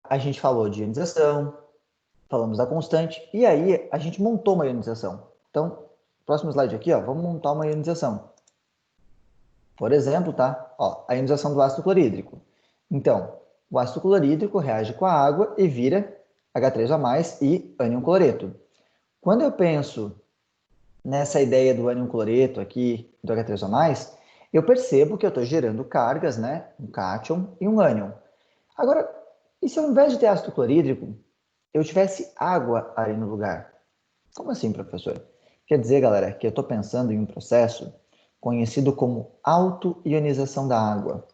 a gente falou de ionização, falamos da constante, e aí a gente montou uma ionização. Então, próximo slide aqui, ó, vamos montar uma ionização. Por exemplo, tá? Ó, a ionização do ácido clorídrico. Então, o ácido clorídrico reage com a água e vira H3O+, e ânion cloreto. Quando eu penso nessa ideia do ânion cloreto aqui, do H3O+, eu percebo que eu estou gerando cargas, né? Um cátion e um ânion. Agora, e se ao invés de ter ácido clorídrico, eu tivesse água ali no lugar? Como assim, professor? Quer dizer, galera, que eu estou pensando em um processo conhecido como autoionização da água.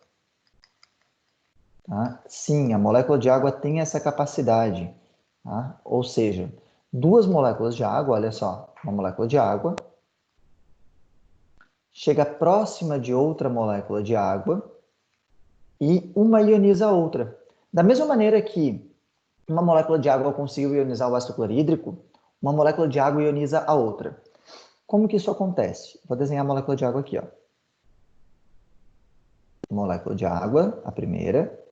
Tá? Sim, a molécula de água tem essa capacidade. Tá? Ou seja, duas moléculas de água, olha só, uma molécula de água chega próxima de outra molécula de água e uma ioniza a outra. Da mesma maneira que uma molécula de água conseguiu ionizar o ácido clorídrico, uma molécula de água ioniza a outra. Como que isso acontece? Vou desenhar a molécula de água aqui, ó. Molécula de água, a primeira,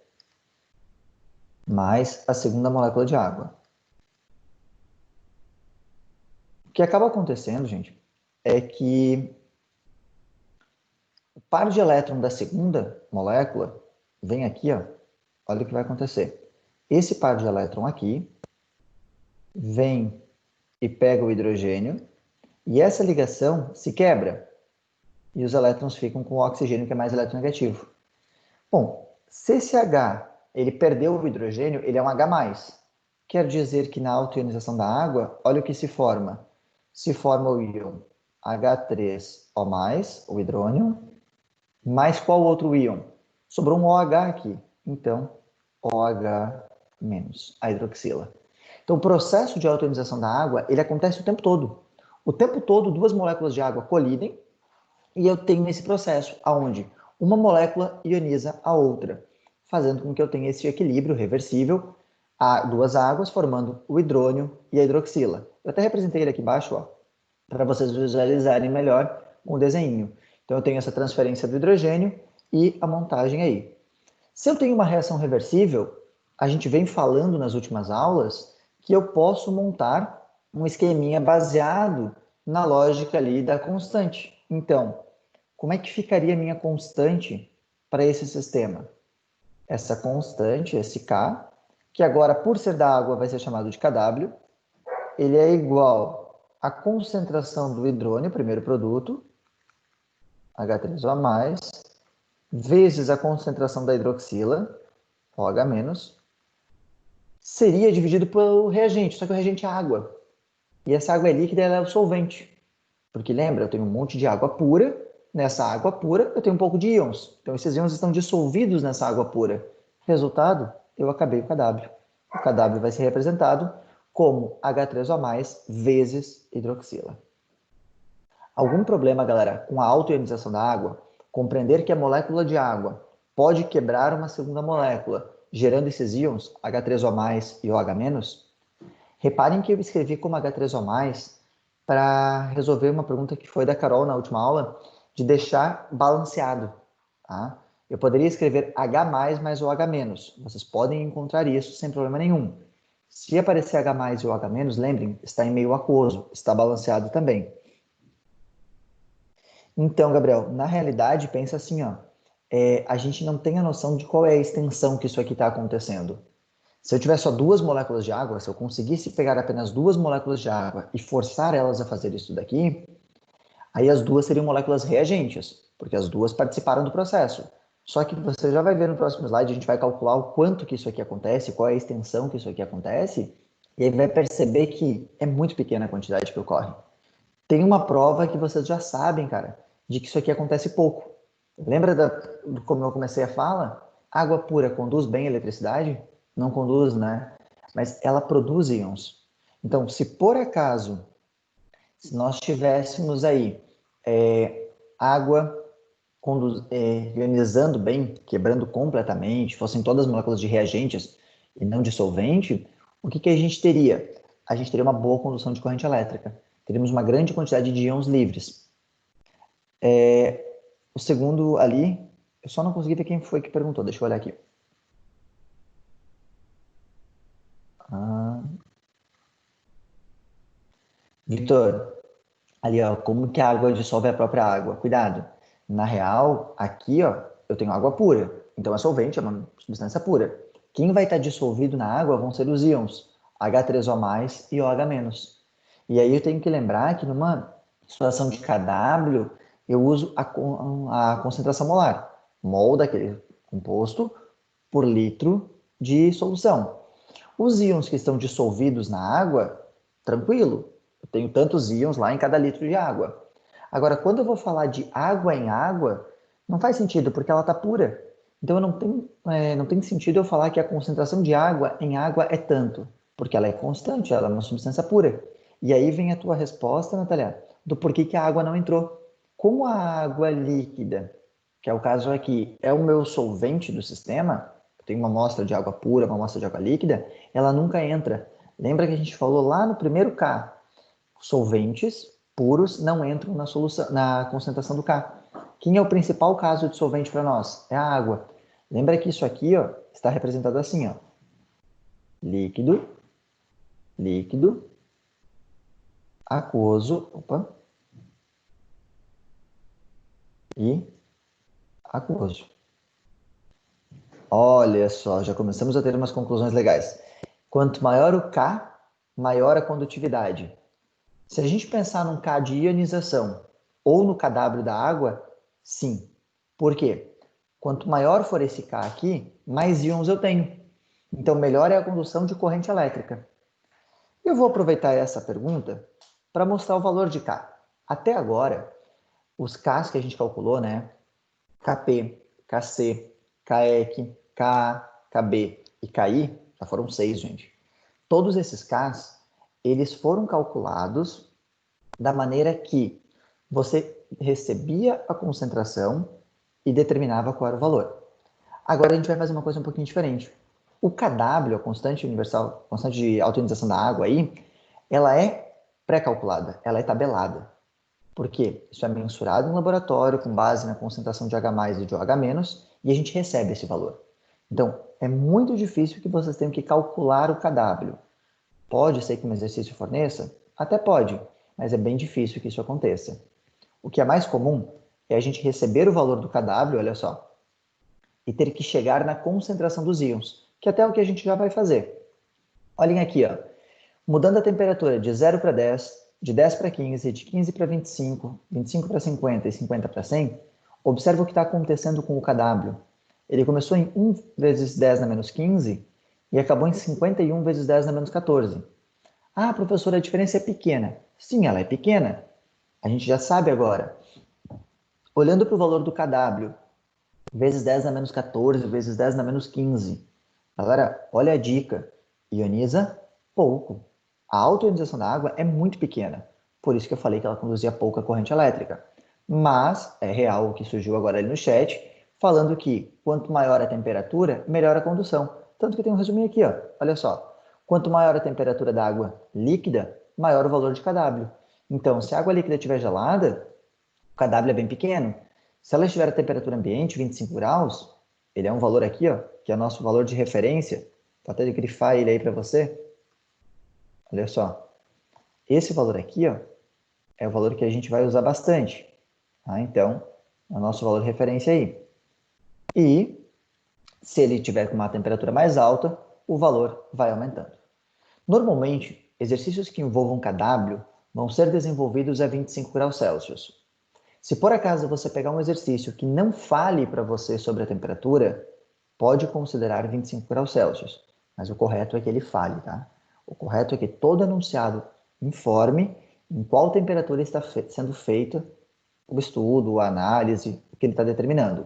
mais a segunda molécula de água. O que acaba acontecendo, gente, é que o par de elétron da segunda molécula vem aqui, ó. Olha o que vai acontecer. Esse par de elétron aqui vem e pega o hidrogênio e essa ligação se quebra e os elétrons ficam com o oxigênio, que é mais eletronegativo. Bom, se esse H ele perdeu o hidrogênio, ele é um H+. Quer dizer que na autoionização da água, olha o que se forma. Se forma o íon H3O+, o hidrônio, mais qual outro íon? Sobrou um OH aqui. Então, OH-, a hidroxila. Então, o processo de autoionização da água, ele acontece o tempo todo. O tempo todo, duas moléculas de água colidem e eu tenho esse processo, onde uma molécula ioniza a outra, fazendo com que eu tenha esse equilíbrio reversível, a duas águas formando o hidrônio e a hidroxila. Eu até representei ele aqui embaixo, para vocês visualizarem melhor com o desenho. Então eu tenho essa transferência do hidrogênio e a montagem aí. Se eu tenho uma reação reversível, a gente vem falando nas últimas aulas que eu posso montar um esqueminha baseado na lógica ali da constante. Então, como é que ficaria a minha constante para esse sistema? Essa constante, esse K, que agora, por ser da água, vai ser chamado de Kw, ele é igual à concentração do hidrônio, primeiro produto, H3O+, vezes a concentração da hidroxila, OH-, seria dividido pelo reagente, só que o reagente é água. E essa água é líquida e ela é o solvente. Porque lembra, eu tenho um monte de água pura, nessa água pura eu tenho um pouco de íons. Então esses íons estão dissolvidos nessa água pura. Resultado, eu acabei com o Kw. O Kw vai ser representado como H3O+, vezes hidroxila. Algum problema, galera, com a autoionização da água? Compreender que a molécula de água pode quebrar uma segunda molécula, gerando esses íons, H3O+, e OH-? Reparem que eu escrevi como H3O+, para resolver uma pergunta que foi da Carol na última aula, de deixar balanceado. Tá? Eu poderia escrever H+, mais OH-. Vocês podem encontrar isso sem problema nenhum. Se aparecer H+, e OH-, lembrem, está em meio aquoso, está balanceado também. Então, Gabriel, na realidade, pensa assim, ó, a gente não tem a noção de qual é a extensão que isso aqui está acontecendo. Se eu tiver só duas moléculas de água, se eu conseguisse pegar apenas duas moléculas de água e forçar elas a fazer isso daqui, aí as duas seriam moléculas reagentes, porque as duas participaram do processo. Só que você já vai ver no próximo slide, a gente vai calcular o quanto que isso aqui acontece, qual é a extensão que isso aqui acontece, e aí vai perceber que é muito pequena a quantidade que ocorre. Tem uma prova que vocês já sabem, cara, de que isso aqui acontece pouco. Lembra como eu comecei a fala? Água pura conduz bem a eletricidade? Não conduz, né? Mas ela produz íons. Então, se por acaso, se nós tivéssemos aí água ionizando bem, quebrando completamente, fossem todas moléculas de reagentes e não de solvente, o que a gente teria? A gente teria uma boa condução de corrente elétrica. Teríamos uma grande quantidade de íons livres. O segundo ali, eu só não consegui ver quem foi que perguntou, deixa eu olhar aqui. Ah. Vitor, ali, ó, como que a água dissolve a própria água? Cuidado. Na real, aqui, ó, eu tenho água pura. Então, é solvente, é uma substância pura. Quem vai estar dissolvido na água vão ser os íons H3O+, e OH-. E aí eu tenho que lembrar que numa situação de KW, eu uso a concentração molar. Mol daquele composto por litro de solução. Os íons que estão dissolvidos na água, tranquilo. Eu tenho tantos íons lá em cada litro de água. Agora, quando eu vou falar de água em água, não faz sentido, porque ela está pura. Então, não tem sentido eu falar que a concentração de água em água é tanto, porque ela é constante, ela é uma substância pura. E aí vem a tua resposta, Natália, do porquê que a água não entrou. Como a água líquida, que é o caso aqui, é o meu solvente do sistema, tem uma amostra de água pura, uma amostra de água líquida, ela nunca entra. Lembra que a gente falou lá no primeiro K? Solventes puros não entram na solução, na concentração do K. Quem é o principal caso de solvente para nós? É a água. Lembra que isso aqui, ó, está representado assim, ó. Líquido, líquido, aquoso, e aquoso. Olha só, já começamos a ter umas conclusões legais. Quanto maior o K, maior a condutividade. Se a gente pensar num K de ionização ou no KW da água, sim. Por quê? Quanto maior for esse K aqui, mais íons eu tenho. Então, melhor é a condução de corrente elétrica. Eu vou aproveitar essa pergunta para mostrar o valor de K. Até agora, os Ks que a gente calculou, né? Kp, Kc, Kec, Ka, Kb e Ki, já foram 6, gente. Todos esses Ks, eles foram calculados da maneira que você recebia a concentração e determinava qual era o valor. Agora a gente vai fazer uma coisa um pouquinho diferente. O KW, a constante universal, constante de autoionização da água aí, ela é pré-calculada, ela é tabelada. Por quê? Isso é mensurado em laboratório com base na concentração de H+ e de OH-, e a gente recebe esse valor. Então, é muito difícil que vocês tenham que calcular o KW. Pode ser que um exercício forneça? Até pode, mas é bem difícil que isso aconteça. O que é mais comum é a gente receber o valor do KW, olha só, e ter que chegar na concentração dos íons, que até é o que a gente já vai fazer. Olhem aqui, ó. Mudando a temperatura de 0 para 10, de 10 para 15, de 15 para 25, 25 para 50 e 50 para 100, observa o que está acontecendo com o KW. Ele começou em 1 vezes 10 na menos 15 e acabou em 51 vezes 10 na menos 14. Ah, professor, a diferença é pequena. Sim, ela é pequena. A gente já sabe agora. Olhando para o valor do KW, vezes 10 na menos 14, vezes 10 na menos 15. Galera, olha a dica. Ioniza pouco. A autoionização da água é muito pequena. Por isso que eu falei que ela conduzia pouca corrente elétrica. Mas é real o que surgiu agora ali no chat, falando que quanto maior a temperatura, melhor a condução. Tanto que tem um resuminho aqui, ó. Olha só. Quanto maior a temperatura da água líquida, maior o valor de KW. Então, se a água líquida estiver gelada, o KW é bem pequeno. Se ela estiver a temperatura ambiente, 25 graus, ele é um valor aqui, ó, que é o nosso valor de referência. Vou até grifar ele aí para você. Olha só. Esse valor aqui, ó, é o valor que a gente vai usar bastante. Tá? Então, é o nosso valor de referência aí. E, se ele tiver com uma temperatura mais alta, o valor vai aumentando. Normalmente, exercícios que envolvam KW vão ser desenvolvidos a 25 graus Celsius. Se por acaso você pegar um exercício que não fale para você sobre a temperatura, pode considerar 25 graus Celsius. Mas o correto é que ele fale, tá? O correto é que todo enunciado informe em qual temperatura está sendo feito o estudo, a análise, o que ele está determinando.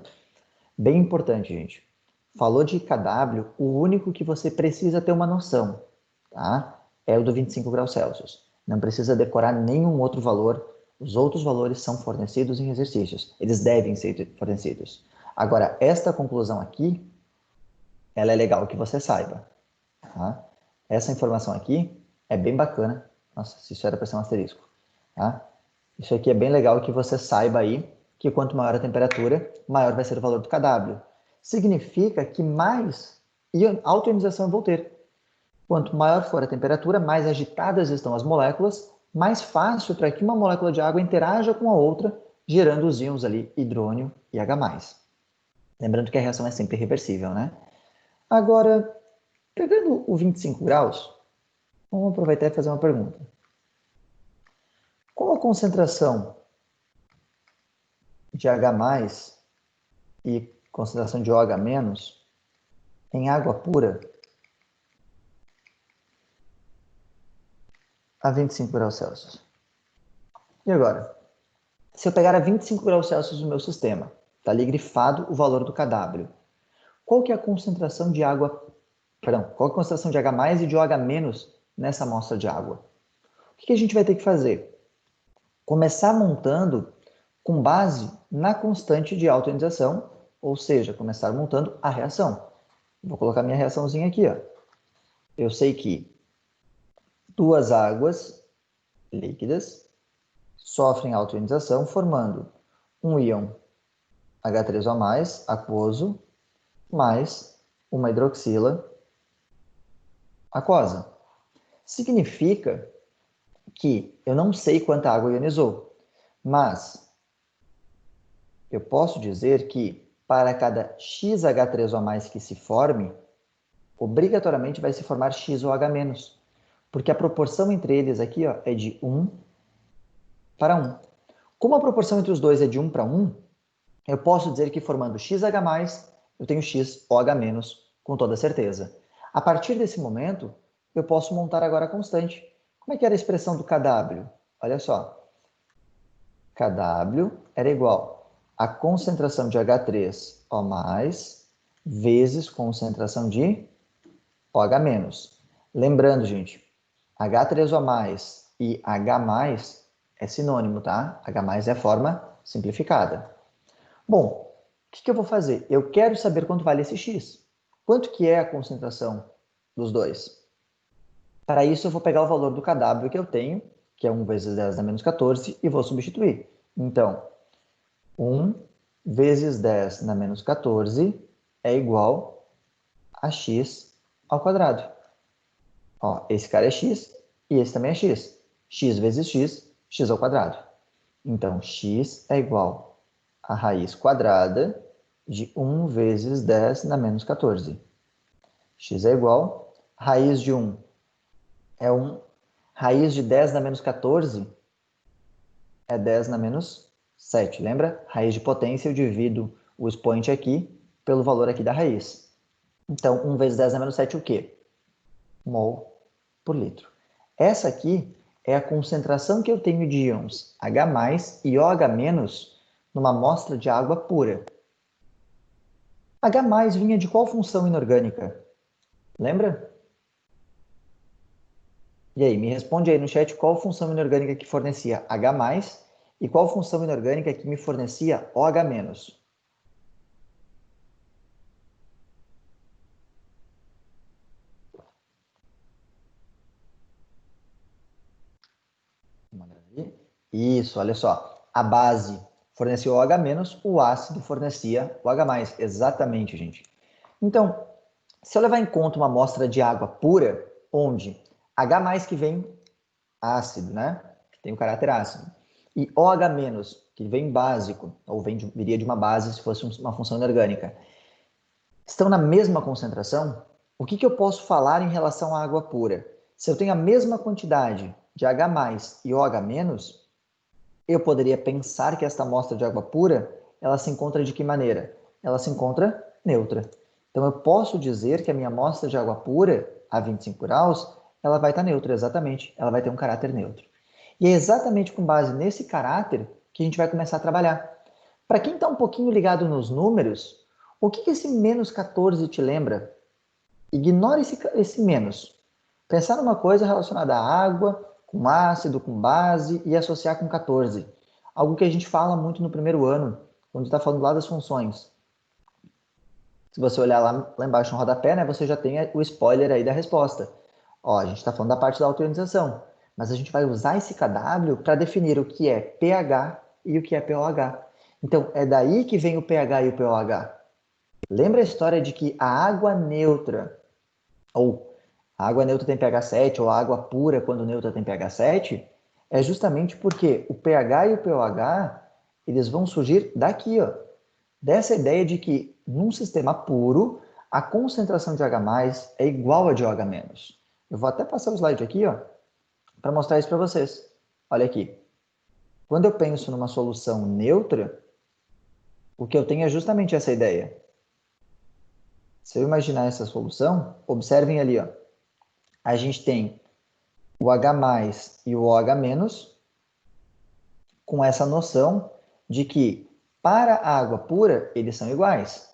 Bem importante, gente. Falou de KW, o único que você precisa ter uma noção, tá? É o do 25 graus Celsius. Não precisa decorar nenhum outro valor. Os outros valores são fornecidos em exercícios. Eles devem ser fornecidos. Agora, esta conclusão aqui, ela é legal que você saiba, tá? Essa informação aqui é bem bacana. Nossa, se isso era para ser um asterisco, tá? Isso aqui é bem legal que você saiba aí que quanto maior a temperatura, maior vai ser o valor do KW. Significa que mais autoionização eu vou ter. Quanto maior for a temperatura, mais agitadas estão as moléculas, mais fácil para que uma molécula de água interaja com a outra, gerando os íons ali, hidrônio e H+. Lembrando que a reação é sempre reversível, né? Agora, pegando o 25 graus, vamos aproveitar e fazer uma pergunta. Qual a concentração de H+ e concentração de OH- em água pura a 25 graus Celsius? E agora? Se eu pegar a 25 graus Celsius no meu sistema, está ali grifado o valor do kW. Qual que é a concentração de água, perdão, qual é a concentração de H+ e de OH- nessa amostra de água? O que a gente vai ter que fazer? Começar montando com base na constante de autoionização, ou seja, começar montando a reação. Vou colocar minha reaçãozinha aqui, ó. Eu sei que duas águas líquidas sofrem autoionização formando um íon H3O+, aquoso, mais uma hidroxila aquosa. Significa que eu não sei quanta água ionizou, mas eu posso dizer que para cada XH3O+ que se forme, obrigatoriamente vai se formar XOH-, porque a proporção entre eles aqui, ó, é de 1 para 1. Como a proporção entre os dois é de 1 para 1, eu posso dizer que formando XH+, eu tenho XOH- com toda certeza. A partir desse momento, eu posso montar agora a constante. Como é que era a expressão do Kw? Olha só. Kw era igual a concentração de H3O+, vezes concentração de OH-. Lembrando, gente, H3O+ e H+ é sinônimo, tá? H+ é a forma simplificada. Bom, o que eu vou fazer? Eu quero saber quanto vale esse X. Quanto que é a concentração dos dois? Para isso, eu vou pegar o valor do Kw que eu tenho, que é 1 vezes 10 na menos 14, e vou substituir. Então, 1 vezes 10 na menos 14 é igual a x ao quadrado. Ó, esse cara é x e esse também é x. X vezes x, x ao quadrado. Então, x é igual a raiz quadrada de 1 vezes 10 na menos 14. X é igual, raiz de 1 é 1, raiz de 10 na menos 14 é 10 na menos 7. Lembra? Raiz de potência, eu divido o expoente aqui pelo valor aqui da raiz. Então, 1 vezes 10 na menos 7 o quê? Mol por litro. Essa aqui é a concentração que eu tenho de íons H+ e OH- numa amostra de água pura. H+ vinha de qual função inorgânica? Lembra? E aí, me responde aí no chat qual função inorgânica que fornecia H+ e qual função inorgânica que me fornecia OH-. Isso, olha só. A base fornecia o OH-, o ácido fornecia o H+. Exatamente, gente. Então, se eu levar em conta uma amostra de água pura, onde H+ que vem ácido, né? Que tem o caráter ácido, e OH-, que vem básico, ou viria de uma base se fosse uma função inorgânica, estão na mesma concentração, o que eu posso falar em relação à água pura? Se eu tenho a mesma quantidade de H+ e OH-, eu poderia pensar que esta amostra de água pura, ela se encontra de que maneira? Ela se encontra neutra. Então, eu posso dizer que a minha amostra de água pura, a 25 graus, ela vai estar neutra, exatamente. Ela vai ter um caráter neutro. E é exatamente com base nesse caráter que a gente vai começar a trabalhar. Para quem está um pouquinho ligado nos números, o que esse menos 14 te lembra? Ignore esse menos. Pensar numa coisa relacionada à água, com ácido, com base e associar com 14. Algo que a gente fala muito no primeiro ano, quando está falando lá das funções. Se você olhar lá embaixo no rodapé, né, você já tem o spoiler aí da resposta. Ó, a gente está falando da parte da autoionização, mas a gente vai usar esse KW para definir o que é pH e o que é pOH. Então, é daí que vem o pH e o pOH. Lembra a história de que a água neutra, ou A água neutra tem pH 7 ou a água pura quando neutra tem pH 7, é justamente porque o pH e o pOH, eles vão surgir daqui, ó, dessa ideia de que num sistema puro, a concentração de H+ é igual a de OH-. Eu vou até passar o slide aqui, ó, para mostrar isso para vocês. Olha aqui. Quando eu penso numa solução neutra, o que eu tenho é justamente essa ideia. Se eu imaginar essa solução, observem ali, ó. A gente tem o H+ e o OH- com essa noção de que para a água pura eles são iguais.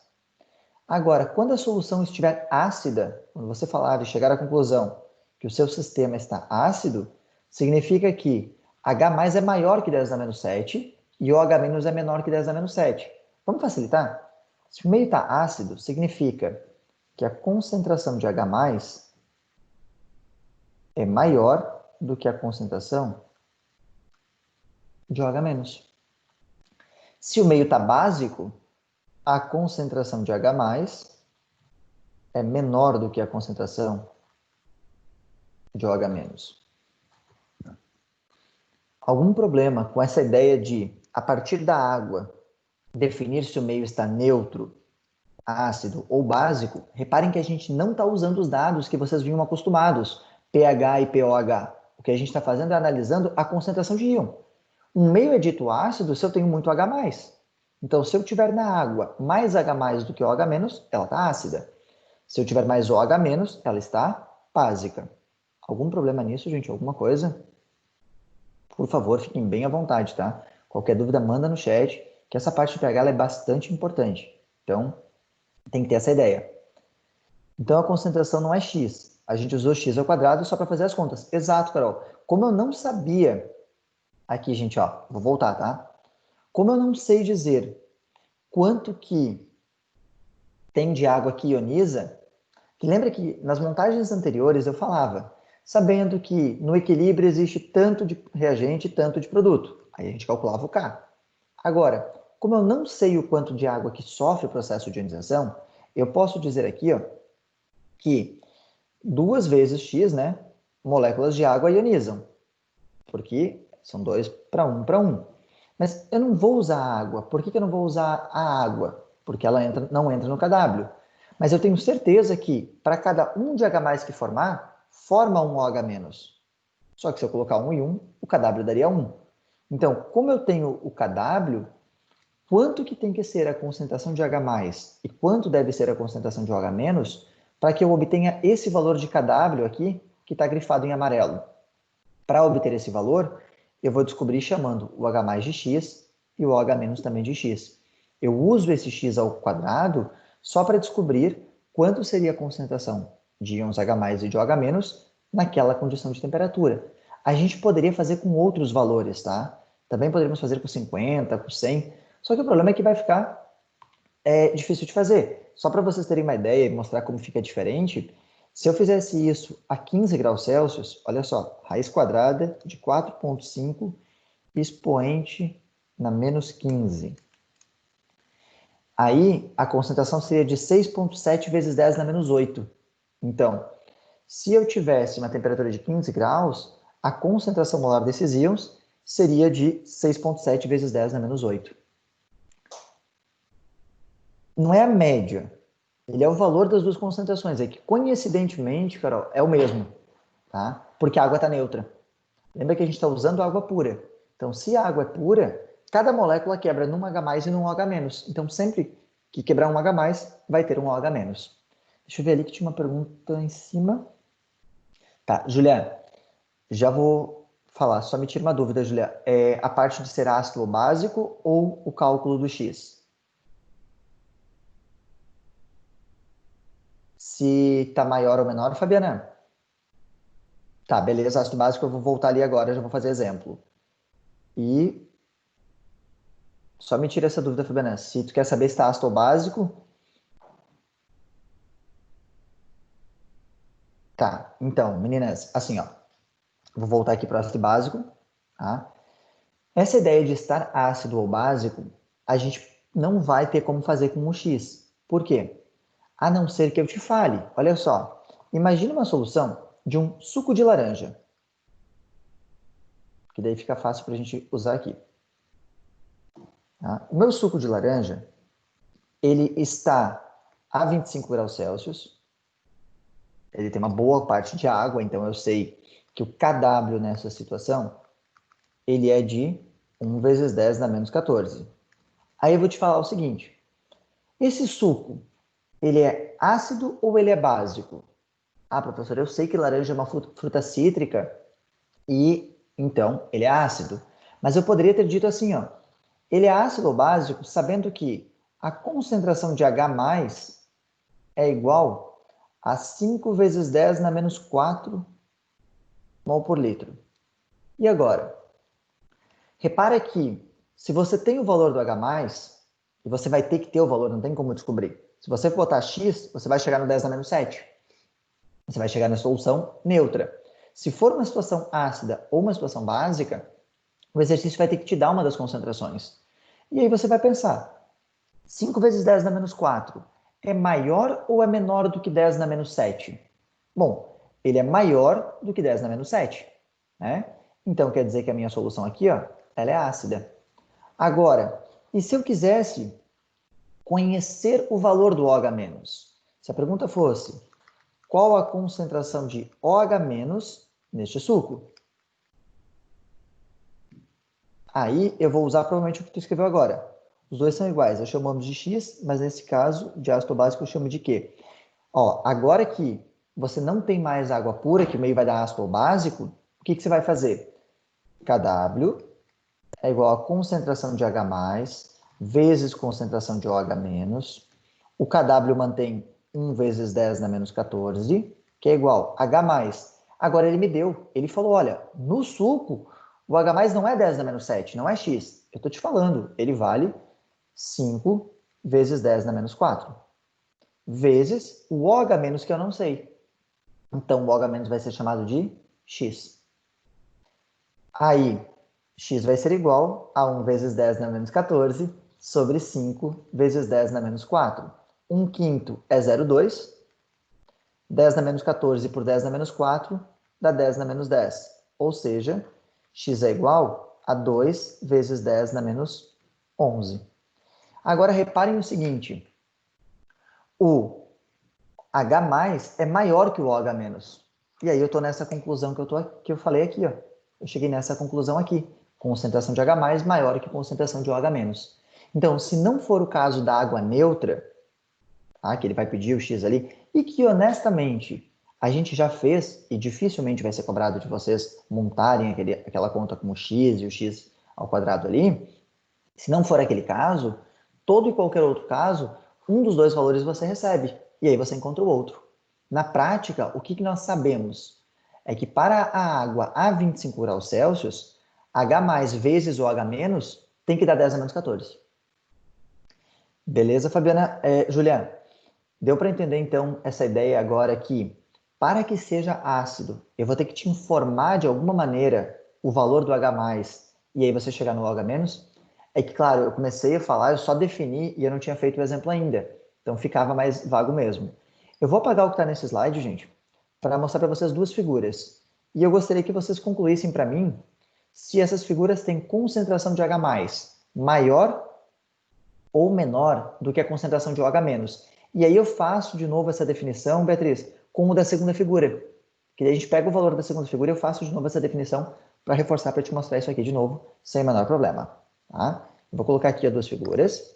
Agora, quando a solução estiver ácida, quando você falar e chegar à conclusão que o seu sistema está ácido, significa que H+ é maior que 10⁻⁷ e OH- é menor que 10⁻⁷. Vamos facilitar? Se o meio está ácido, significa que a concentração de H+ é maior do que a concentração de OH-. Se o meio está básico, a concentração de H+ é menor do que a concentração de OH-. Algum problema com essa ideia de, a partir da água, definir se o meio está neutro, ácido ou básico? Reparem que a gente não está usando os dados que vocês vinham acostumados, pH e pOH. O que a gente está fazendo é analisando a concentração de íon. Um meio é dito ácido se eu tenho muito H+. Então, se eu tiver na água mais H+ do que OH-, ela está ácida. Se eu tiver mais OH-, ela está básica. Algum problema nisso, gente? Alguma coisa? Por favor, fiquem bem à vontade, tá? Qualquer dúvida, manda no chat, que essa parte de pH ela é bastante importante. Então, tem que ter essa ideia. Então, a concentração não é x. A gente usou x² só para fazer as contas. Exato, Carol. Como eu não sabia... Aqui, gente, ó, vou voltar, tá? Como eu não sei dizer quanto que tem de água que ioniza, que lembra que nas montagens anteriores eu falava, sabendo que no equilíbrio existe tanto de reagente e tanto de produto. Aí a gente calculava o K. Agora, como eu não sei o quanto de água que sofre o processo de ionização, eu posso dizer aqui, ó, que 2 vezes X, né, moléculas de água ionizam, porque são 2 para 1 para 1. Mas eu não vou usar a água. Por que eu não vou usar a água? Porque ela não entra no KW. Mas eu tenho certeza que para cada 1 de H+ que formar, forma um OH-. Só que se eu colocar 1 e 1, o KW daria 1. Então, como eu tenho o KW, quanto que tem que ser a concentração de H+ e quanto deve ser a concentração de OH- para que eu obtenha esse valor de KW aqui, que está grifado em amarelo. Para obter esse valor, eu vou descobrir chamando o H+ de x e o OH- também de x. Eu uso esse x² só para descobrir quanto seria a concentração de íons H+ e de OH- naquela condição de temperatura. A gente poderia fazer com outros valores, tá? Também poderíamos fazer com 50, com 100, só que o problema é que vai ficar difícil de fazer. Só para vocês terem uma ideia e mostrar como fica diferente, se eu fizesse isso a 15 graus Celsius, olha só, raiz quadrada de 4,5 expoente na menos 15. Aí, a concentração seria de 6,7 vezes 10 na menos 8. Então, se eu tivesse uma temperatura de 15 graus, a concentração molar desses íons seria de 6,7 vezes 10 na menos 8. Não é a média, ele é o valor das duas concentrações. É que, coincidentemente, Carol, é o mesmo, tá? Porque a água está neutra. Lembra que a gente está usando água pura. Então, se a água é pura, cada molécula quebra num H+ e num OH-. Então, sempre que quebrar um H+, vai ter um OH-. Deixa eu ver ali que tinha uma pergunta em cima. Tá, Julia, já vou falar. Só me tira uma dúvida, Julia. É a parte de ser ácido ou básico ou o cálculo do X? Se tá maior ou menor, Fabiana? Tá, beleza, ácido básico, eu vou voltar ali agora, já vou fazer exemplo. E só me tira essa dúvida, Fabiana. Se tu quer saber se está ácido ou básico, tá. Então, meninas, assim, ó, vou voltar aqui para o ácido básico, tá? Essa ideia de estar ácido ou básico, a gente não vai ter como fazer com o X. Por quê? A não ser que eu te fale. Olha só, Imagina uma solução de um suco de laranja, que daí fica fácil para a gente usar aqui. Tá? O meu suco de laranja, ele está a 25 graus Celsius, ele tem uma boa parte de água, então eu sei que o kW nessa situação, ele é de 1 vezes 10 na menos 14. Aí eu vou te falar o seguinte, esse suco, ele é ácido ou ele é básico? Ah, professor, eu sei que laranja é uma fruta cítrica e, então, ele é ácido. Mas eu poderia ter dito assim, ó, ele é ácido ou básico sabendo que a concentração de H+, é igual a 5 vezes 10 na menos 4 mol por litro. E agora? Repara que se você tem o valor do H+, e você vai ter que ter o valor, não tem como descobrir. Se você botar X, você vai chegar no 10 na menos 7. Você vai chegar na solução neutra. Se for uma situação ácida ou uma situação básica, o exercício vai ter que te dar uma das concentrações. E aí você vai pensar, 5 vezes 10 na menos 4 é maior ou é menor do que 10 na menos 7? Bom, ele é maior do que 10 na menos 7. Né? Então quer dizer que a minha solução aqui, ó, ela é ácida. Agora, e se eu quisesse conhecer o valor do OH-? Se a pergunta fosse, qual a concentração de OH- neste suco? Aí eu vou usar provavelmente o que tu escreveu agora. Os dois são iguais, eu chamamos de X, mas nesse caso, de ácido básico, eu chamo de Q. Ó, agora que você não tem mais água pura, que o meio vai dar ácido básico, o que você vai fazer? KW é igual a concentração de H+, vezes concentração de OH-. O KW mantém 1 vezes 10 na menos 14, que é igual a H+. Agora ele me deu, ele falou, olha, no suco, o H+ não é 10 na menos 7, não é X. Eu estou te falando, ele vale 5 vezes 10 na menos 4, vezes o OH- que eu não sei. Então, o OH- vai ser chamado de X. Aí, X vai ser igual a 1 vezes 10 na menos 14 sobre 5 vezes 10 na menos 4. 1 quinto é 0,2. 10 na menos 14 por 10 na menos 4 dá 10 na menos 10. Ou seja, x é igual a 2 vezes 10 na menos 11. Agora, reparem o seguinte. O H+ é maior que o OH-. E aí eu estou nessa conclusão que eu falei aqui. Ó. Eu cheguei nessa conclusão aqui. Concentração de H+ maior que concentração de OH-. Então, se não for o caso da água neutra, tá? Que ele vai pedir o X ali, e que honestamente a gente já fez, e dificilmente vai ser cobrado de vocês montarem aquela conta com o X e o X ao quadrado ali, se não for aquele caso, todo e qualquer outro caso, um dos dois valores você recebe, e aí você encontra o outro. Na prática, o que nós sabemos? É que para a água a 25 graus Celsius, H+ vezes o H- tem que dar 10 a menos 14. Beleza, Fabiana? Juliana, deu para entender, então, essa ideia agora que, para que seja ácido, eu vou ter que te informar de alguma maneira o valor do H+, e aí você chegar no OH-? É que, claro, eu comecei a falar, eu só defini e eu não tinha feito o exemplo ainda. Então, ficava mais vago mesmo. Eu vou apagar o que está nesse slide, gente, para mostrar para vocês duas figuras. E eu gostaria que vocês concluíssem para mim se essas figuras têm concentração de H+ maior ou menor do que a concentração de OH-. E aí eu faço de novo essa definição, Beatriz, com o da segunda figura. Que daí a gente pega o valor da segunda figura e eu faço de novo essa definição para reforçar, para te mostrar isso aqui de novo, sem o menor problema. Tá? Eu vou colocar aqui as duas figuras.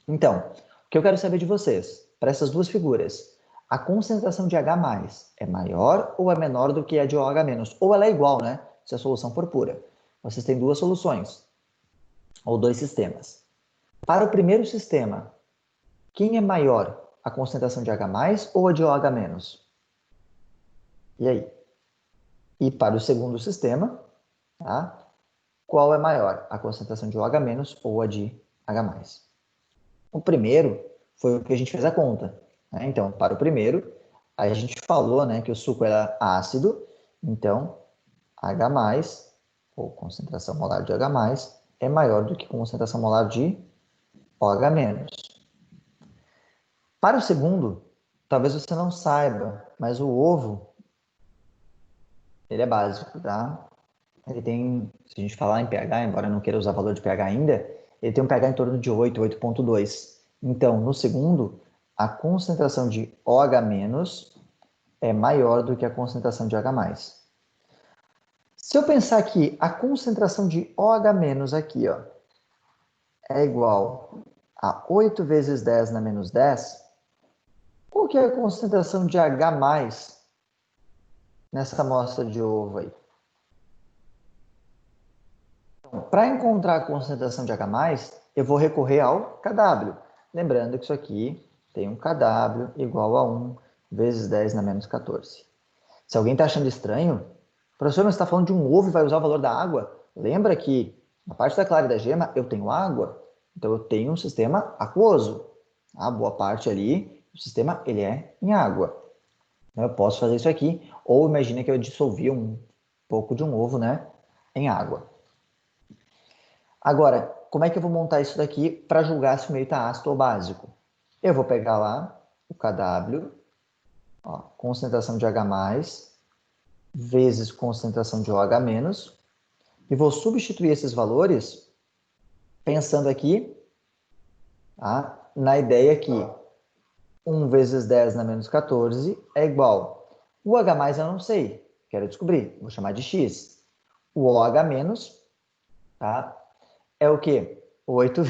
Então, o que eu quero saber de vocês, para essas duas figuras, a concentração de H+ é maior ou é menor do que a de OH-? Ou ela é igual, né? Se a solução for pura. Vocês têm duas soluções, ou dois sistemas. Para o primeiro sistema, quem é maior, a concentração de H+ ou a de OH-? E aí? E para o segundo sistema, tá? Qual é maior, a concentração de OH- ou a de H+? O primeiro foi o que a gente fez a conta. Né? Então, para o primeiro, a gente falou, né, que o suco era ácido, então H+, ou concentração molar de H+, é maior do que concentração molar de OH-. Para o segundo, talvez você não saiba, mas o ovo, ele é básico, tá? Ele tem, se a gente falar em pH, embora eu não queira usar valor de pH ainda, ele tem um pH em torno de 8, 8,2. Então, no segundo, a concentração de OH- é maior do que a concentração de OH+. Se eu pensar que a concentração de OH- aqui, ó, é igual a 8 vezes 10 na menos 10, qual que é a concentração de H+ nessa amostra de ovo aí? Então, para encontrar a concentração de H+, eu vou recorrer ao KW. Lembrando que isso aqui tem um KW igual a 1 vezes 10 na menos 14. Se alguém está achando estranho, professor, mas você está falando de um ovo e vai usar o valor da água? Lembra que na parte da clara e da gema eu tenho água, então eu tenho um sistema aquoso. A boa parte ali, o sistema ele é em água. Então, eu posso fazer isso aqui, ou imagina que eu dissolvi um pouco de um ovo, né, em água. Agora, como é que eu vou montar isso daqui para julgar se o meio está ácido ou básico? Eu vou pegar lá o KW, ó, concentração de H+, vezes concentração de OH-, e vou substituir esses valores pensando aqui, tá, na ideia que 1 vezes 10 na menos 14 é igual. O H+ eu não sei, quero descobrir, vou chamar de X. O OH-, tá, é o quê? 8.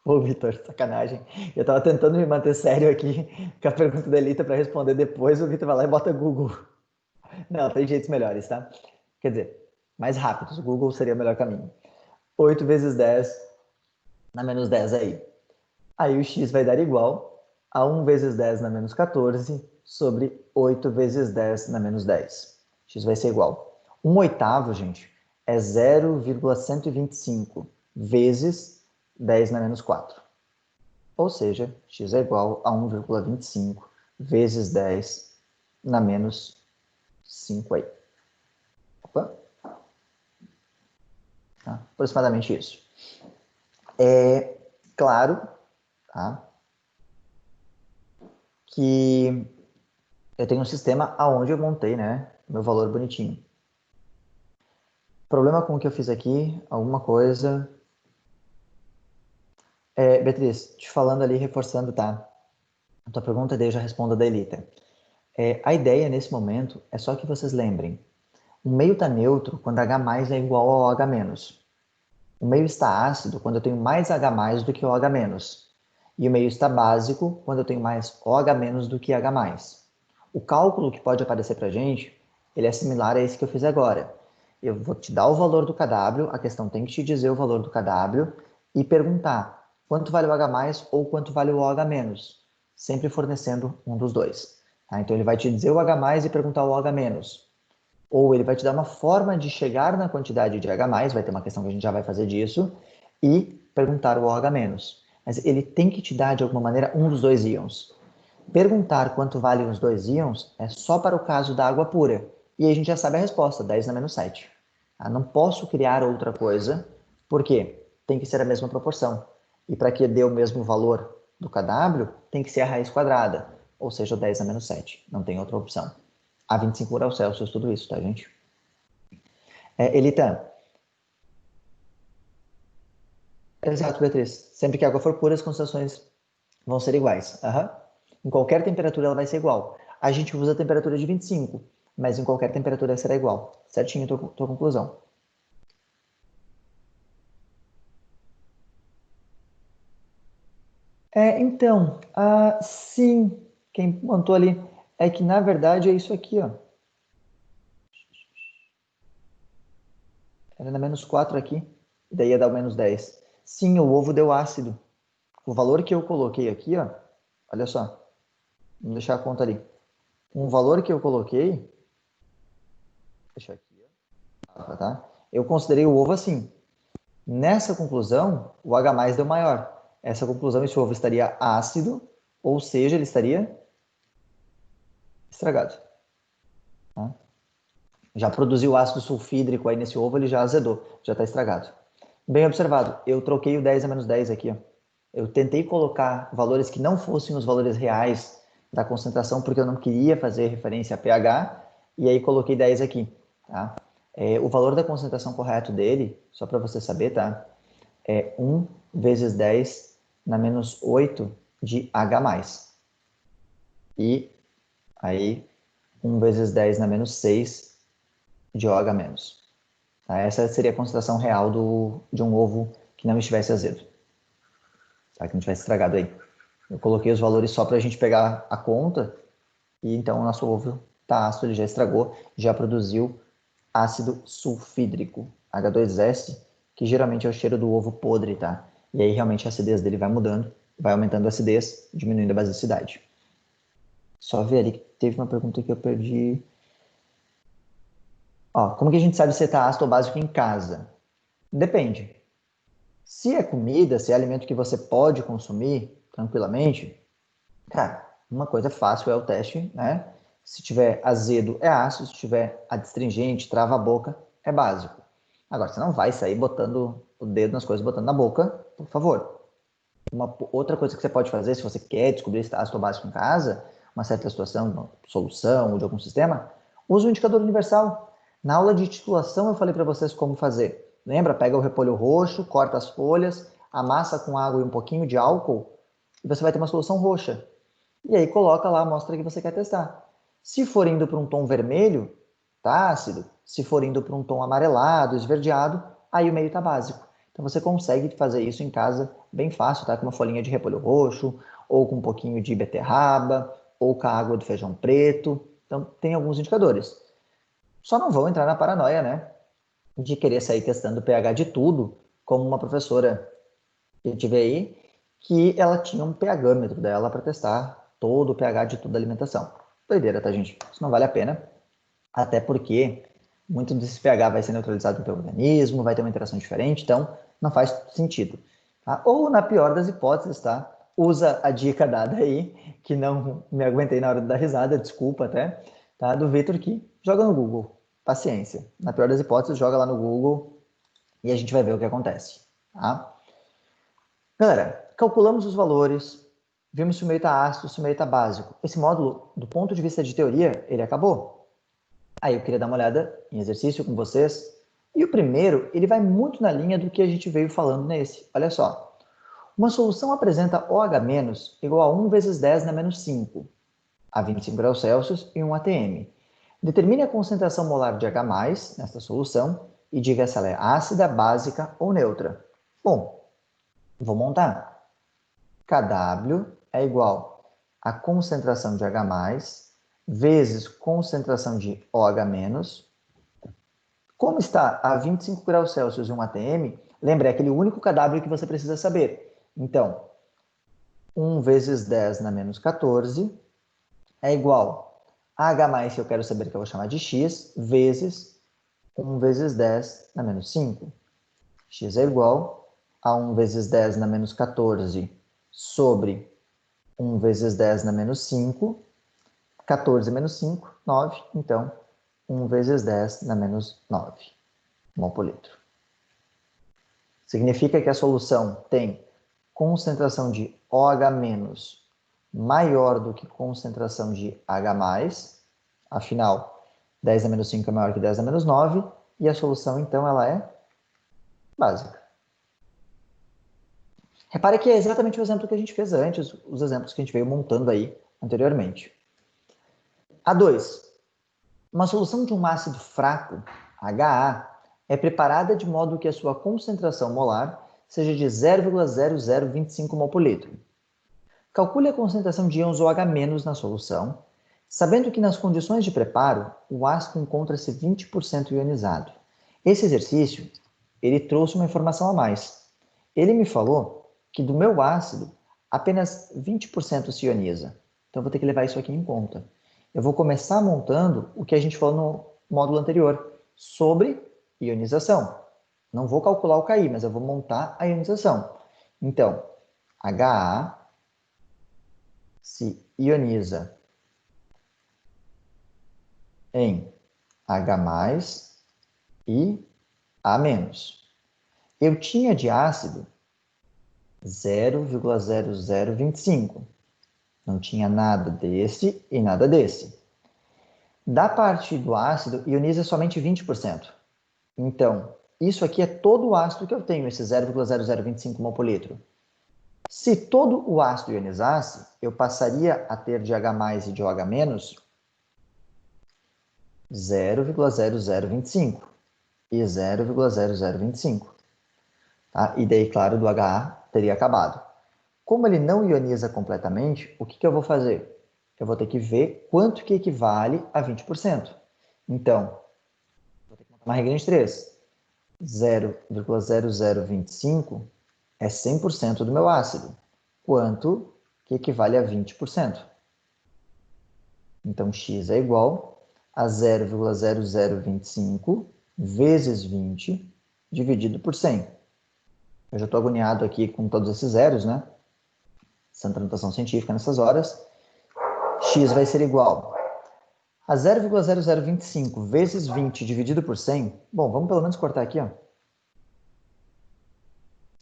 Ô, Vitor, sacanagem. Eu tava tentando me manter sério aqui com a pergunta da Elita para responder depois, o Vitor vai lá e bota Google. Não, tem jeitos melhores, tá? Quer dizer, mais rápidos. O Google seria o melhor caminho. 8 vezes 10 na menos 10 aí. Aí o x vai dar igual a 1 vezes 10 na menos 14 sobre 8 vezes 10 na menos 10. X vai ser igual. 1/8, gente, é 0,125 vezes 10 na menos 4. Ou seja, x é igual a 1,25 vezes 10 na menos 5 aí. Opa. Tá? Aproximadamente isso. É claro, tá, que eu tenho um sistema aonde eu montei, né, meu valor bonitinho. Problema com o que eu fiz aqui, alguma coisa... Beatriz, te falando ali, reforçando, tá? A tua pergunta, daí eu já respondo a da Elita. A ideia nesse momento é só que vocês lembrem. O meio está neutro quando H+ é igual ao OH-. O meio está ácido quando eu tenho mais H+ do que OH-. E o meio está básico quando eu tenho mais OH- do que H+. O cálculo que pode aparecer para a gente, ele é similar a esse que eu fiz agora. Eu vou te dar o valor do KW, a questão tem que te dizer o valor do KW e perguntar quanto vale o H+ ou quanto vale o OH-, sempre fornecendo um dos dois. Tá? Então ele vai te dizer o H+ e perguntar o OH-. Ou ele vai te dar uma forma de chegar na quantidade de H+, vai ter uma questão que a gente já vai fazer disso, e perguntar o OH-. Mas ele tem que te dar, de alguma maneira, um dos dois íons. Perguntar quanto valem os dois íons é só para o caso da água pura. E aí a gente já sabe a resposta, 10 na menos 7. Não posso criar outra coisa, porque tem que ser a mesma proporção. E para que dê o mesmo valor do KW, tem que ser a raiz quadrada, ou seja, 10 na menos 7. Não tem outra opção. A 25 graus Celsius, tudo isso, tá, gente? Elita. Exato, Beatriz. Sempre que a água for pura, as concentrações vão ser iguais. Uhum. Em qualquer temperatura ela vai ser igual. A gente usa a temperatura de 25, mas em qualquer temperatura será igual. Certinho a tua conclusão. Então, sim, quem montou ali é que na verdade é isso aqui, ó. Era na menos 4 aqui, daí ia dar o menos 10. Sim, o ovo deu ácido. O valor que eu coloquei aqui, ó, olha só, vamos deixar a conta ali. Um valor que eu coloquei, deixa aqui, ó, tá? Eu considerei o ovo assim. Nessa conclusão, o H+ deu maior. Essa conclusão, esse ovo estaria ácido, ou seja, ele estaria estragado. Tá? Já produziu ácido sulfídrico aí nesse ovo, ele já azedou, já está estragado. Bem observado, eu troquei o 10 a menos 10 aqui. Ó. Eu tentei colocar valores que não fossem os valores reais da concentração, porque eu não queria fazer referência a pH, e aí coloquei 10 aqui, tá? O valor da concentração correto dele, só para você saber, tá? É 1 vezes 10 na menos 8 de H+. E aí 1 vezes 10 na menos 6 de OH-. Tá? Essa seria a concentração real de um ovo que não estivesse azedo. Tá? Que não tivesse estragado aí. Eu coloquei os valores só para a gente pegar a conta, e então o nosso ovo está ácido, ele já estragou, já produziu ácido sulfídrico, H2S, que geralmente é o cheiro do ovo podre, tá? E aí realmente a acidez dele vai mudando, vai aumentando a acidez, diminuindo a basicidade. Só ver ali que teve uma pergunta que eu perdi. Ó, como que a gente sabe se está ácido ou básico em casa? Depende. Se é comida, se é alimento que você pode consumir tranquilamente, cara, uma coisa fácil é o teste, né? Se tiver azedo, é ácido. Se tiver adstringente, trava a boca, é básico. Agora, você não vai sair botando o dedo nas coisas, botando na boca, por favor. Uma outra coisa que você pode fazer, se você quer descobrir se está ácido ou básico em casa, uma certa situação, uma solução ou de algum sistema, use o indicador universal. Na aula de titulação eu falei para vocês como fazer. Lembra? Pega o repolho roxo, corta as folhas, amassa com água e um pouquinho de álcool, e você vai ter uma solução roxa. E aí coloca lá a amostra que você quer testar. Se for indo para um tom vermelho, tá ácido. Se for indo para um tom amarelado, esverdeado, aí o meio tá básico. Então você consegue fazer isso em casa bem fácil, tá? Com uma folhinha de repolho roxo, ou com um pouquinho de beterraba, ou com a água do feijão preto. Então tem alguns indicadores. Só não vão entrar na paranoia, né? De querer sair testando o pH de tudo, como uma professora que eu tive aí, que ela tinha um pHmetro dela para testar todo o pH de toda a alimentação. Doideira, tá, gente? Isso não vale a pena, até porque muito desse pH vai ser neutralizado no teu organismo, vai ter uma interação diferente, então não faz sentido. Tá? Ou, na pior das hipóteses, tá? Usa a dica dada aí, que não me aguentei na hora de dar risada, desculpa até, tá? Do Vitor, que joga no Google. Paciência. Na pior das hipóteses, joga lá no Google e a gente vai ver o que acontece, tá? Galera, calculamos os valores, vimos se o meio está ácido, se o meio está básico. Esse módulo, do ponto de vista de teoria, ele acabou. Aí eu queria dar uma olhada em exercício com vocês. E o primeiro, ele vai muito na linha do que a gente veio falando nesse. Olha só. Uma solução apresenta OH- igual a 1 vezes 10 na menos 5, a 25 graus Celsius e 1 atm. Determine a concentração molar de H+, nesta solução, e diga se ela é ácida, básica ou neutra. Bom, vou montar. Kw é igual a concentração de H+, vezes concentração de OH-. Como está a 25 graus Celsius e 1 atm, lembra, é aquele único Kw que você precisa saber. Então, 1 vezes 10 na menos 14 é igual a H+, que eu quero saber, que eu vou chamar de x, vezes 1 vezes 10 na menos 5. X é igual a 1 vezes 10 na menos 14 sobre 1 vezes 10 na menos 5. 14 menos 5, 9. Então, 1 vezes 10 na menos 9 mol por litro. Significa que a solução tem concentração de OH- maior do que concentração de H+. Afinal, 10 a menos 5 é maior que 10 a menos 9. E a solução, então, ela é básica. Repare que é exatamente o exemplo que a gente fez antes, os exemplos que a gente veio montando aí anteriormente. A2. Uma solução de um ácido fraco, HA, é preparada de modo que a sua concentração molar seja de 0,0025 mol por litro. Calcule a concentração de íons OH- na solução, sabendo que nas condições de preparo, o ácido encontra-se 20% ionizado. Esse exercício, ele trouxe uma informação a mais. Ele me falou que do meu ácido, apenas 20% se ioniza. Então, eu vou ter que levar isso aqui em conta. Eu vou começar montando o que a gente falou no módulo anterior, sobre ionização. Não vou calcular o KI, mas eu vou montar a ionização. Então, HA se ioniza em H+ e A-. Eu tinha de ácido 0,0025. Não tinha nada desse e nada desse. Da parte do ácido, ioniza somente 20%. Então, isso aqui é todo o ácido que eu tenho, esse 0,0025 mol por litro. Se todo o ácido ionizasse, eu passaria a ter de H+ e de OH- 0,0025 e 0,0025. Tá? E daí, claro, do HA teria acabado. Como ele não ioniza completamente, o que eu vou fazer? Eu vou ter que ver quanto que equivale a 20%. Então, vou ter que montar uma regra de 3. 0,0025 é 100% do meu ácido. Quanto que equivale a 20%? Então, x é igual a 0,0025 vezes 20 dividido por 100. Eu já estou agoniado aqui com todos esses zeros, né? Santa notação científica nessas horas. X vai ser igual a 0,0025 vezes 20 dividido por 100. Bom, vamos pelo menos cortar aqui, ó.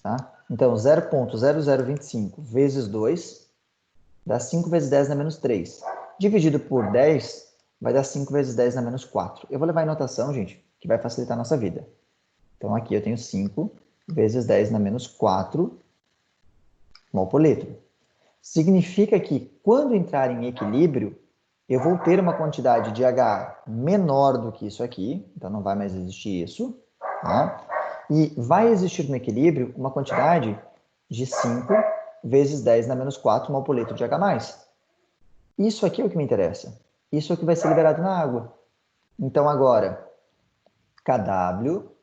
Tá? Então, 0,0025 vezes 2 dá 5 vezes 10 na menos 3. Dividido por 10 vai dar 5 vezes 10 na menos 4. Eu vou levar em notação, gente, que vai facilitar a nossa vida. Então, aqui eu tenho 5 vezes 10 na menos 4 mol por litro. Significa que, quando entrar em equilíbrio, eu vou ter uma quantidade de HA menor do que isso aqui, então não vai mais existir isso, tá? E vai existir no equilíbrio uma quantidade de 5 vezes 10 na menos 4 mol por litro de H+. Isso aqui é o que me interessa. Isso é o que vai ser liberado na água. Então, agora, KW.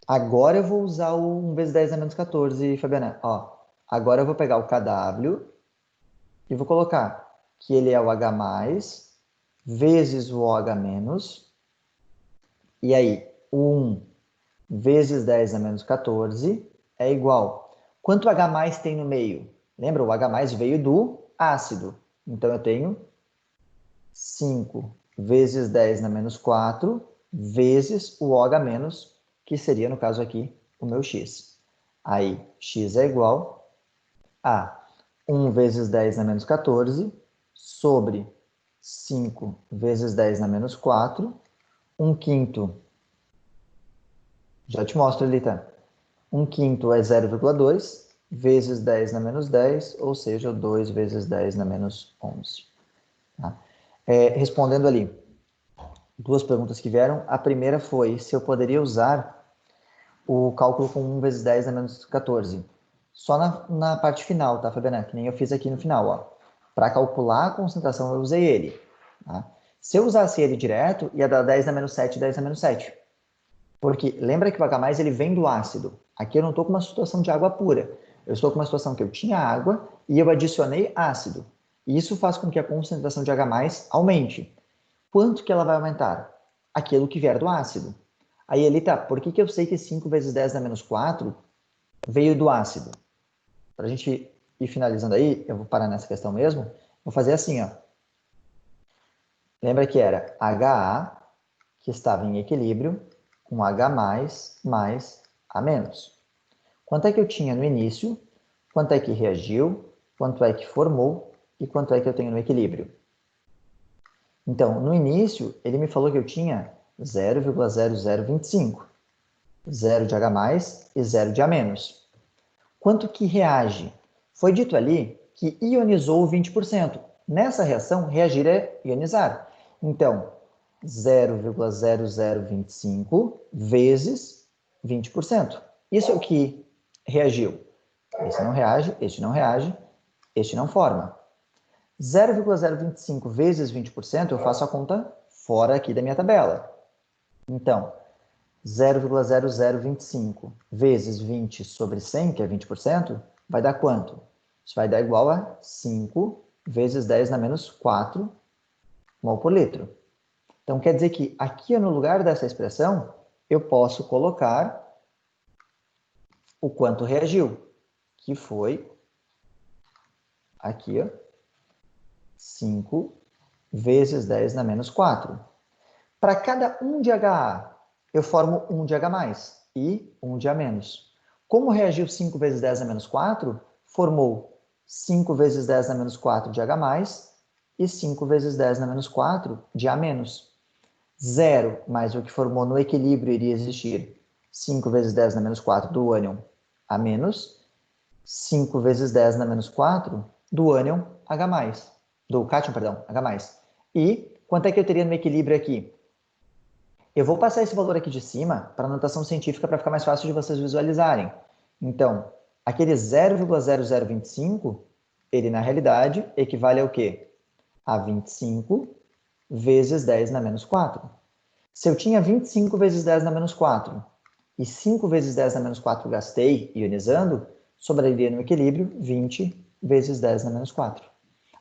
Agora eu vou usar o 1 vezes 10 na menos 14, Fabiana. Ó, agora eu vou pegar o KW e vou colocar que ele é o H+ vezes o OH-. E aí, 1 vezes 10 a menos 14 é igual. Quanto H+ tem no meio? Lembra, o H+ veio do ácido. Então, eu tenho 5 vezes 10 na menos 4 vezes o OH-, que seria, no caso aqui, o meu x. Aí, x é igual a 1 vezes 10 na menos 14 sobre 5 vezes 10 na menos 4, 1/5, já te mostro ali, tá? 1/5 é 0,2 vezes 10 na menos 10, ou seja, 2 vezes 10 na menos 11. Tá? Respondendo ali, duas perguntas que vieram. A primeira foi se eu poderia usar o cálculo com 1 vezes 10 na menos 14. Só na parte final, tá, Fabiana? Que nem eu fiz aqui no final, ó. Para calcular a concentração, eu usei ele. Tá? Se eu usasse ele direto, ia dar 10 na menos 7, 10 na menos 7. Porque lembra que o H+ ele vem do ácido. Aqui eu não estou com uma situação de água pura. Eu estou com uma situação que eu tinha água e eu adicionei ácido. E isso faz com que a concentração de H+ aumente. Quanto que ela vai aumentar? Aquilo que vier do ácido. Aí ele tá, por que eu sei que 5 vezes 10 na menos 4 veio do ácido? Para a gente ir finalizando aí, eu vou parar nessa questão mesmo. Vou fazer assim, ó. Lembra que era HA, que estava em equilíbrio, com H+, mais A-. Quanto é que eu tinha no início? Quanto é que reagiu? Quanto é que formou? E quanto é que eu tenho no equilíbrio? Então, no início, ele me falou que eu tinha 0,0025. 0 de H+ e 0 de A-. Quanto que reage? Foi dito ali que ionizou 20%. Nessa reação, reagir é ionizar. Então, 0,0025 vezes 20%. Isso é o que reagiu. Esse não reage, este não reage, este não forma. 0,025 vezes 20%, eu faço a conta fora aqui da minha tabela. Então, 0,0025 vezes 20 sobre 100, que é 20%, vai dar quanto? Isso vai dar igual a 5 vezes 10 na menos 4 mol por litro. Então, quer dizer que aqui no lugar dessa expressão, eu posso colocar o quanto reagiu, que foi aqui, ó, 5 vezes 10 na menos 4. Para cada 1 de HA, eu formo 1 de H+ e 1 de A-. Como reagiu 5 vezes 10 a menos 4, formou 5 vezes 10 na menos 4 de H+, e 5 vezes 10 na menos 4 de A-. 0 mais o que formou no equilíbrio iria existir 5 vezes 10 na menos 4 do ânion A-, 5 vezes 10 na menos 4 do ânion H+, do cátion, perdão, H+. E quanto é que eu teria no equilíbrio aqui? Eu vou passar esse valor aqui de cima para a notação científica para ficar mais fácil de vocês visualizarem. Então, aquele 0,0025, ele na realidade equivale ao quê? A 25 vezes 10 na menos 4. Se eu tinha 25 vezes 10 na menos 4 e 5 vezes 10 na menos 4 gastei ionizando, sobraria no equilíbrio 20 vezes 10 na menos 4.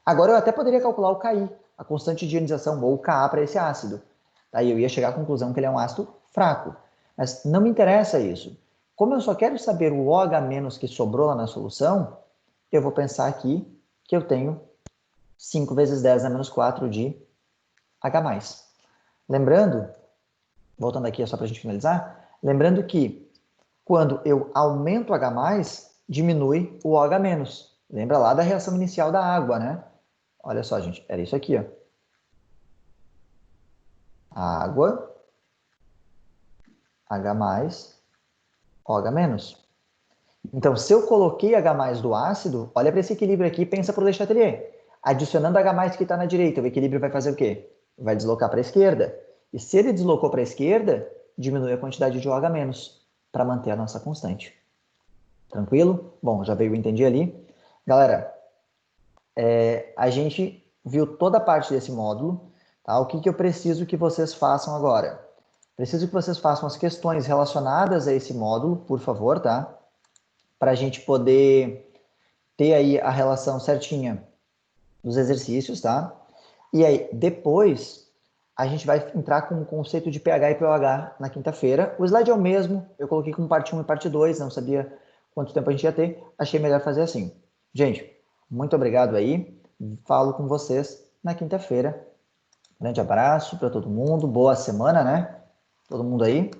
Agora eu até poderia calcular o KI, a constante de ionização, ou o Ka para esse ácido. Aí eu ia chegar à conclusão que ele é um ácido fraco. Mas não me interessa isso. Como eu só quero saber o OH- que sobrou lá na solução, eu vou pensar aqui que eu tenho 5 vezes 10 na menos 4 de H+. Lembrando, voltando aqui só para a gente finalizar, lembrando que quando eu aumento o H+, diminui o OH-. Lembra lá da reação inicial da água, né? Olha só, gente, era isso aqui, ó. Água, H+, OH-. Então, se eu coloquei H+ do ácido, olha para esse equilíbrio aqui e pensa para o Le Chatelier. Adicionando H+ que está na direita, o equilíbrio vai fazer o quê? Vai deslocar para a esquerda. E se ele deslocou para a esquerda, diminui a quantidade de OH- para manter a nossa constante. Tranquilo? Bom, já veio o entendi ali. Galera, a gente viu toda a parte desse módulo. Tá? O que eu preciso que vocês façam agora? Preciso que vocês façam as questões relacionadas a esse módulo, por favor, tá? Para a gente poder ter aí a relação certinha dos exercícios, tá? E aí, depois, a gente vai entrar com o conceito de pH e pOH na quinta-feira. O slide é o mesmo, eu coloquei como parte 1 e parte 2, não sabia quanto tempo a gente ia ter, achei melhor fazer assim. Gente, muito obrigado aí, falo com vocês na quinta-feira. Grande abraço para todo mundo, boa semana, né? Todo mundo aí.